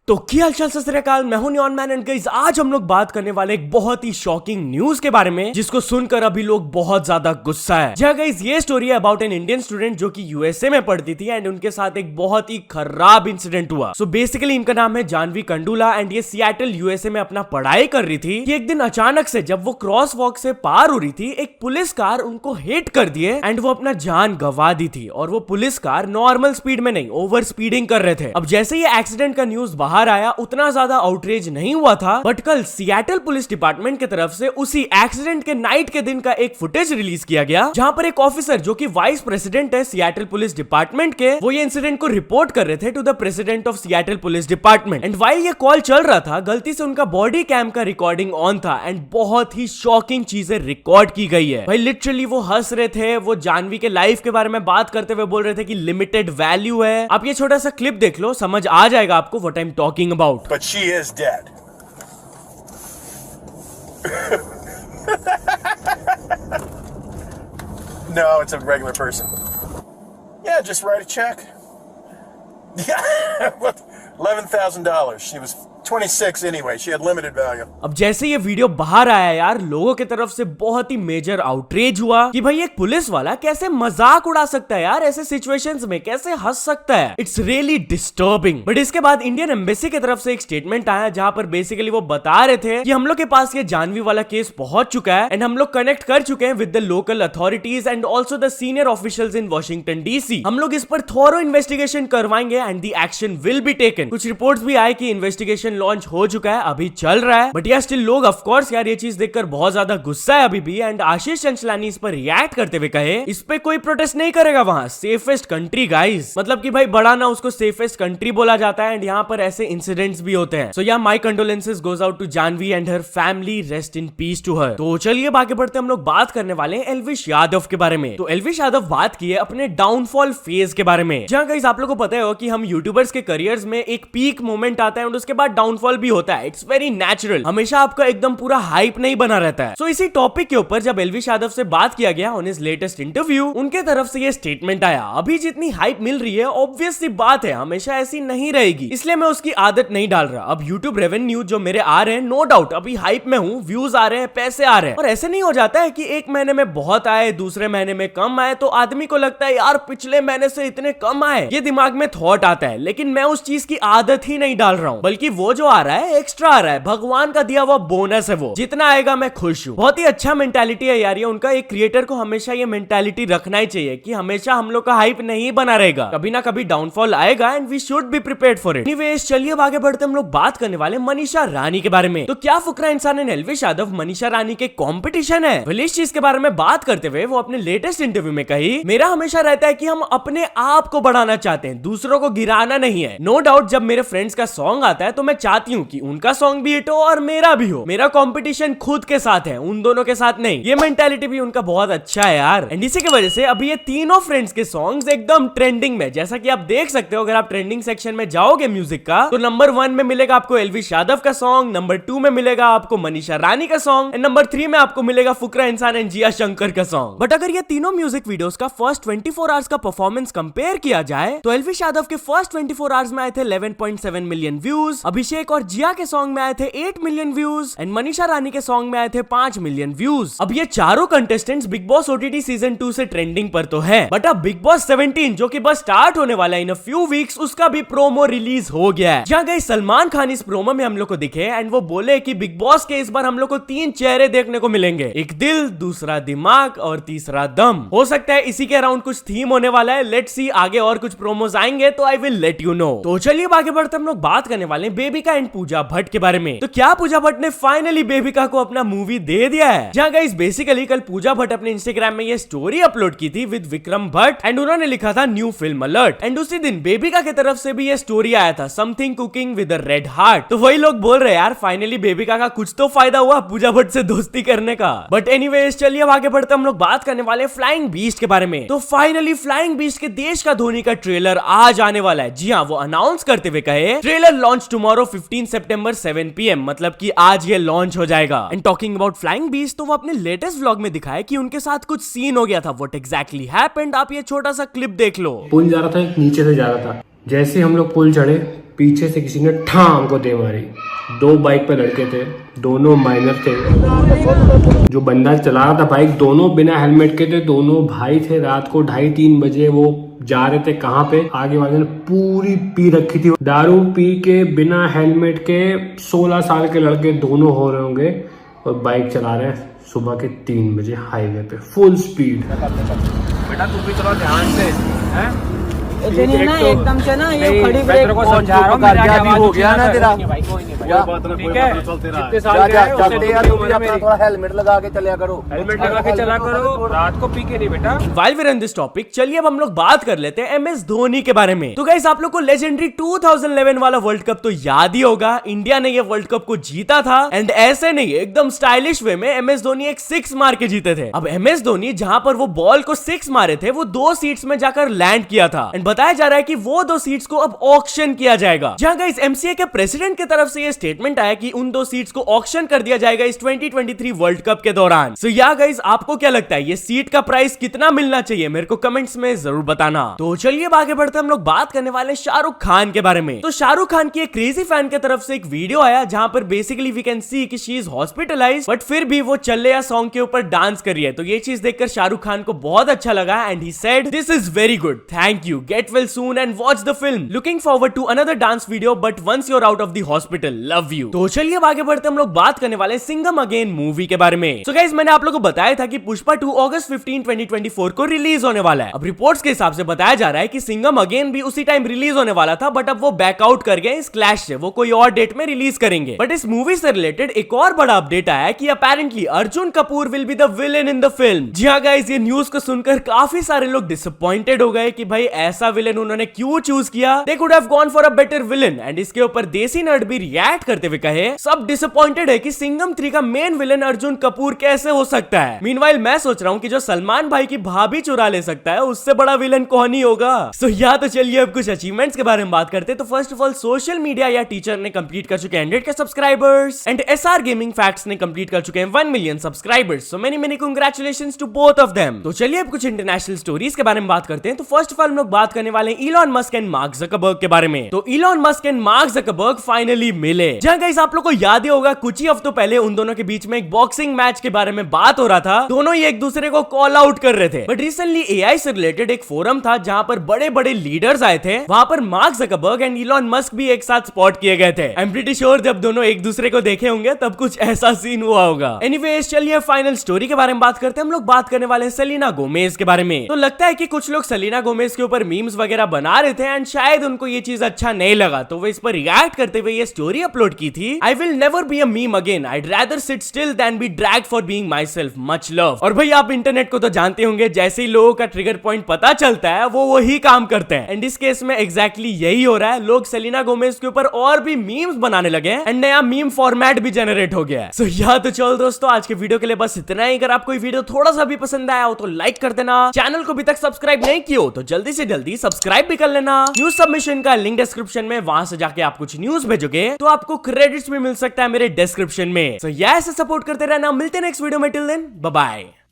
तो क्या हालचाल सत श्री अकाल, मैं हूं नियॉन मैन एंड गाइस आज हम लोग बात करने वाले एक बहुत ही शॉकिंग न्यूज के बारे में जिसको सुनकर अभी लोग बहुत ज्यादा गुस्सा है। जी गाइस, ये स्टोरी है अबाउट एन इंडियन स्टूडेंट जो कि यूएसए में पढ़ती थी एंड उनके साथ एक बहुत ही खराब इंसिडेंट हुआ। सो बेसिकली इनका नाम है जानवी कंडूला एंड ये सिएटल यूएसए में अपना पढ़ाई कर रही थी कि एक दिन अचानक से जब वो क्रॉस वॉक से पार हो रही थी एक पुलिस कार उनको हिट कर दिए एंड वो अपना जान गंवा दी थी। और वो पुलिस कार नॉर्मल स्पीड में नहीं, ओवर स्पीडिंग कर रहे थे। अब जैसे ये एक्सीडेंट का न्यूज बाहर आया उतना ज्यादा आउटरेज नहीं हुआ था, बट कल सिएटल पुलिस डिपार्टमेंट की तरफ से उसी एक्सीडेंट के नाइट के दिन का एक फुटेज रिलीज किया गया जहां पर एक ऑफिसर जो कि वाइस प्रेसिडेंट है सिएटल पुलिस डिपार्टमेंट के, वो ये इंसिडेंट को रिपोर्ट कर रहे थे to the president of Seattle police department. And while ये कॉल चल रहा था गलती से उनका बॉडी कैम का रिकॉर्डिंग ऑन था एंड बहुत ही शॉकिंग चीजें रिकॉर्ड की गई है। भाई लिटरली वो हंस रहे थे, वो जानवी के लाइफ के बारे में बात करते हुए बोल रहे थे कि लिमिटेड वैल्यू है। आप ये छोटा सा क्लिप देख लो, समझ आ जाएगा आपको what I am talking about. But she is dead. No, it's a regular person. Yeah, just write a check. Yeah, $11,000. She was 26 anyway. She had limited value. अब जैसे ये वीडियो बाहर आया यार, लोगों की तरफ से बहुत ही मेजर आउटरीच हुआ कि भाई एक पुलिस वाला कैसे मजाक उड़ा सकता है यार, ऐसे सिचुएशंस में कैसे हंस सकता है। It's really disturbing. बट इसके बाद इंडियन एम्बेसी की तरफ से एक स्टेटमेंट आया जहां पर बेसिकली वो बता रहे थे कि हम लोग के पास ये जानवी वाला केस पहुंच चुका है एंड हम लोग कनेक्ट कर चुके हैं with the local authorities and also the senior officials in Washington DC. हम लोग इस पर थॉरो इन्वेस्टिगेशन करवाएंगे and the action will be taken. कुछ रिपोर्ट्स भी आए कि इन्वेस्टिगेशन लॉन्च हो चुका है, अभी चल रहा है, बट यार स्टिल लोग ऑफ कोर्स यार ये चीज देखकर बहुत ज्यादा गुस्सा है अभी भी। एंड आशीष चंचलानी इस पर रिएक्ट करते हुए कहे इस पे कोई प्रोटेस्ट नहीं करेगा, वहां सेफेस्ट कंट्री गाइस, मतलब कि भाई बड़ा ना उसको सेफेस्ट कंट्री बोला जाता है एंड यहाँ पर ऐसे इंसिडेंट्स भी होते हैं। So yeah my condolences goes out to Jahnavi and her family, rest in peace to her. तो चलिए आगे बढ़ते हम लोग बात करने वाले हैं एल्विश यादव के बारे में। तो एल्विश यादव बात की है अपने डाउनफॉल फेज के बारे में। जहाँ गाइस आप लोगों को पता है कि हम यूट्यूबर्स के करियर्स में एक पीक मोमेंट आता है और उसके बाद डाउनफॉल भी होता है। इट्स वेरी नेचुरल, हमेशा आपका एकदम पूरा हाइप नहीं बना रहता है। सो इसी टॉपिक के ऊपर जब एल्विश यादव से बात किया गया ऑन हिज लेटेस्ट इंटरव्यू, उनके तरफ से ये स्टेटमेंट आया अभी जितनी हाइप मिल रही है ऑब्वियस सी बात है हमेशा ऐसी नहीं रहेगी, इसलिए मैं उसकी आदत नहीं डाल रहा। अब यूट्यूब रेवेन्यू जो मेरे आ रहे हैं, नो डाउट अभी हाइप में हूँ, व्यूज आ रहे हैं, पैसे आ रहे हैं, और ऐसे नहीं हो जाता है कि एक महीने में बहुत आए दूसरे महीने में कम आए तो आदमी को लगता है यार पिछले महीने से इतने कम आए, ये दिमाग में थॉट आता है। लेकिन मैं उस चीज की आदत ही नहीं डाल रहा हूँ, बल्कि वो जो आ रहा है एक्स्ट्रा आ रहा है, भगवान का दिया हुआ बोनस है, वो जितना आएगा मैं खुश हूँ। बहुत ही अच्छा मेंटालिटी है यार ये उनका। एक क्रिएटर को हमेशा ये मेंटालिटी रखना ही चाहिए कि हमेशा हम लोग का हाइप नहीं बना रहेगा, कभी ना कभी डाउनफॉल आएगा and we should be prepared for it. Anyways चलिए अब आगे बढ़ते हम लोग बात करने वाले मनीषा रानी के बारे में। तो क्या फुकरा इंसान है एल्विश यादव मनीषा रानी के कंपटीशन है? वेल इस चीज के बारे में बात करते हुए वो अपने लेटेस्ट इंटरव्यू में कही मेरा हमेशा रहता है कि हम अपने आप को बढ़ाना चाहते हैं, दूसरों को गिराना नहीं है। नो डाउट जब मेरे फ्रेंड्स का सॉन्ग आता है तो मैं चाहती हूँ कि उनका सॉन्ग भी हिट हो और मेरा भी हो। मेरा कंपटीशन खुद के साथ है, उन दोनों के साथ नहीं। ये मेंटालिटी भी उनका बहुत अच्छा है यार। एंड इसी की वजह से अभी ये तीनों फ्रेंड्स के सॉन्ग्स एकदम ट्रेंडिंग में, जैसा कि आप देख सकते हो अगर आप ट्रेंडिंग सेक्शन में जाओगे म्यूजिक का तो नंबर 1 में मिलेगा आपको एल्विश यादव का सॉन्ग, नंबर 2 में मिलेगा आपको मनीषा रानी का सॉन्ग एंड नंबर 3 में आपको मिलेगा फुकरा इंसान एंड जिया शंकर का सॉन्ग। बट अगर ये तीनों म्यूजिक वीडियोस का फर्स्ट 24 आवर्स का परफॉर्मेंस कंपेयर किया जाए तो एल्विश यादव के फर्स्ट 24 आवर्स में आए थे 11.7 मिलियन व्यूज, अभिषेक और जिया के सॉन्ग में आए थे 8 million views and Manisha Rani के सॉन्ग में आए थे 5 मिलियन व्यूज। अब ये चारों contestants big boss OTT season 2 से ट्रेंडिंग पर तो है, बट अब बिग बॉस 17 जो कि बस स्टार्ट होने वाला है इन अ फ्यू वीक्स, उसका भी प्रोमो रिलीज हो गया है। जहां गई सलमान खान इस प्रोमो में हम लोग को दिखे एंड वो बोले कि बिग बॉस के इस बार हम लोग को 3 चेहरे देखने को मिलेंगे, एक दिल, दूसरा दिमाग और तीसरा दम। हो सकता है इसी के अराउंड कुछ थीम होने वाला है, लेट्स सी आगे और कुछ प्रोमोज आएंगे तो I will let you know. तो चलिए आगे बढ़ते हम लोग बात करने वाले हैं बेबिका एंड पूजा भट्ट के बारे में। तो क्या पूजा भट्ट ने फाइनली बेबिका को अपना मूवी दे दिया है? जहां गाइस बेसिकली कल पूजा भट्ट अपने इंस्टाग्राम में ये स्टोरी अपलोड की थी विद विक्रम भट्ट एंड उन्होंने लिखा था न्यू फिल्म अलर्ट एंड उसी दिन बेबिका की तरफ से भी ये स्टोरी आया था something cooking with a red heart. तो वही लोग बोल रहे यार फाइनली बेबिका का कुछ तो फायदा हुआ पूजा भट्ट से दोस्ती करने का। बट एनीवेज चलिए अब आगे बढ़ते हम लोग बात करने वाले फ्लाइंग बीस्ट के बारे में। तो फाइनली फ्लाइंग बीस्ट के देश का धोनी का ट्रेलर आज आने वाला है। जी हाँ, वो अनाउंस करते हुए कहे ट्रेलर लॉन्च टुमारो 15 सितंबर 7 PM, मतलब कि आज ये लॉन्च हो जाएगा। And talking about flying beast, तो वो अपने लेटेस्ट व्लॉग में दिखाया कि उनके साथ कुछ सीन हो गया था। व्हाट एग्जैक्टली हैपेंड, आप ये छोटा सा क्लिप देख लो। पुल जा रहा था, एक नीचे से जा रहा था, जैसे हम लोग पुल चढ़े पीछे से किसी ने ठाम को दे मारी। 2 बाइक पे लड़के थे, दोनों माइनर थे। जो बंदा चला रहा था बाइक, दोनों बिना हेलमेट के थे, दोनों भाई थे। रात को 2:30-3 बजे वो जा रहे थे कहाँ पे, आगे वाले ने पूरी पी रखी थी, दारू पी के बिना हेलमेट के। 16 साल के लड़के दोनों हो रहे होंगे और बाइक चला रहे हैं सुबह के 3 बजे हाईवे पे फुल स्पीड। बेटा तू भी थोड़ा ध्यान से हैं, ना एकदम से ना ये खड़ी ब्रेक को समझा रहा हूँ, मेरा क्या भी हो गया ना तेरा। ठीक है, कितने साल के हैं, उससे थोड़ा हेलमेट लगा के चला करो, हेलमेट लगा के चला करो, रात को पी के नहीं बेटा। While we're on this topic, चलिए अब हम लोग बात कर लेते हैं MS धोनी के बारे में। तो गाइस आप लोग को लेजेंडरी 2011 वाला वर्ल्ड कप तो याद ही होगा। इंडिया ने ये वर्ल्ड कप को जीता था एंड ऐसे नहीं, एकदम स्टाइलिश वे में MS धोनी एक 6 मार के जीते थे। अब MS धोनी जहां पर वो बॉल को 6 मारे थे, वो 2 सीट्स में जाकर लैंड किया था एंड बताया जा रहा है कि वो 2 सीट्स को अब ऑक्शन किया जाएगा। जहां गाइस MCA के प्रेसिडेंट की तरफ से ये स्टेटमेंट आया कि उन 2 सीट्स को ऑक्शन कर दिया जाएगा इस 2023 वर्ल्ड कप के दौरान। सो या गाइस आपको क्या लगता है ये सीट का प्राइस कितना मिलना चाहिए, मेरे को कमेंट्स में जरूर बताना। तो चलिए अब आगे बढ़ते हम लोग बात करने वाले शाहरुख खान के बारे में। तो शाहरुख खान की एक क्रेजी फैन की तरफ से एक वीडियो आया जहां पर बेसिकली वी कैन सी कि शी इज हॉस्पिटलाइज्ड, बट फिर भी वो चले या सॉन्ग के ऊपर डांस कर रही है। तो ये चीज देखकर शाहरुख खान को बहुत अच्छा लगा and he said this is very good, thank you, get well soon and watch the film, looking forward to another dance video but once you are out of the hospital, love you. तो चलिए अब आगे बढ़ते हम लोग बात करने वाले सिंघम अगेन मूवी के बारे में। सो गाइस मैंने आप लोगों को बताया था कि पुष्पा 2 अगस्त 15, 2024 को रिलीज होने वाला है। अब रिपोर्ट्स के हिसाब से बताया जा रहा है कि सिंघम अगेन भी उसी टाइम रिलीज होने वाला था, बट अब वो बैकआउट कर गए इस क्लैश से, वो कोई और डेट में रिलीज करेंगे। बट इस मूवी से रिलेटेड एक और बड़ा अपडेट आया है कि apparently Arjun Kapoor will be the villain in the film. जी हाँ गाइस, ये न्यूज को सुनकर काफी सारे लोग डिसअपॉइंटेड हो गए कि भाई ऐसा विलेन उन्होंने क्यों चूज किया, they could have gone for a better villain. And इसके ऊपर देसी नर्ड भी रिएक्ट करते हुए कहे सब डिसअपॉइंटेड है कि सिंघम 3 का मेन विलेन अर्जुन कपूर कैसे हो सकता है। मीनवाइल मैं सोच रहा हूँ कि जो सलमान भाई की भाभी चुरा ले सकता है उससे बड़ा विलेन कौन ही होगा। सो या तो चलिए अब कुछ अचीवमेंट्स के बारे में बात करते हैं। तो first of all social media या टीचर ने कंप्लीट कर चुके हैं 100 के subscribers and SR gaming facts ने कंप्लीट कर चुके हैं 1 million subscribers. So many congratulations to both of them. तो चलिए अब कुछ इंटरनेशनल स्टोरीज के बारे में बात करते हैं। तो फर्स्ट ऑफ ऑल हम लोग बात करने वाले हैं Elon Musk and mark Zuckerberg के बारे में। तो Elon Musk and mark Zuckerberg finally मिले। जहां गाइस आप लोग को याद ही होगा कुछ ही हफ्तों पहले उन दोनों के बीच में एक बॉक्सिंग मैच के बारे में बात हो रहा था, दोनों ही एक दूसरे को कॉल आउट कर रहे थे। बट रिसेंटली AI से रिलेटेड एक फोरम था जहां पर बड़े बड़े लीडर्स आए थे, वहां पर mark Zuckerberg and Elon Musk भी एक साथ स्पॉट किए गए थे। आई एम प्रीटी श्योर जब दोनों एक दूसरे को देखे होंगे तब कुछ ऐसा सीन हुआ होगा। एनीवेज चलिए फाइनल स्टोरी के बारे में बात करते हैं। हम लोग बात करने वाले हैं सेलिना गोमेज के बारे में। तो लगता है कि कुछ लोग सेलिना गोमेज के ऊपर मीम्स वगैरह बना रहे थे एंड शायद उनको ये चीज अच्छा नहीं लगा, तो वो इस पर रिएक्ट करते हुए ये स्टोरी अपलोड की थी। I will never be a meme again, I'd rather sit still than be dragged for being myself, much love। और भाई आप इंटरनेट को तो जानते होंगे, जैसे ही लोगों का ट्रिगर पॉइंट पता चलता है वो वही काम करते हैं एंड इस केस में एग्जैक्टली यही हो रहा है। लोग सेलिना गोमेज के ऊपर और भी मीम्स बनाने लगे हैं एंड नया मीम फॉर्मेट भी जनरेट हो गया है। सो या तो चल दोस्तों आज के वीडियो के लिए बस इतना ही। अगर आपको वीडियो थोड़ा सा भी पसंद आया हो तो लाइक कर देना, चैनल को अभी तक सब्सक्राइब नहीं किया हो तो जल्दी से जल्दी सब्सक्राइब भी कर लेना। न्यूज सबमिशन का लिंक डिस्क्रिप्शन में, वहां से जाके आप कुछ न्यूज भेजोगे तो आपको क्रेडिट्स भी मिल सकता है मेरे डिस्क्रिप्शन में। सो ऐसे सपोर्ट करते रहना, मिलते हैं नेक्स्ट वीडियो में। Till then bye bye.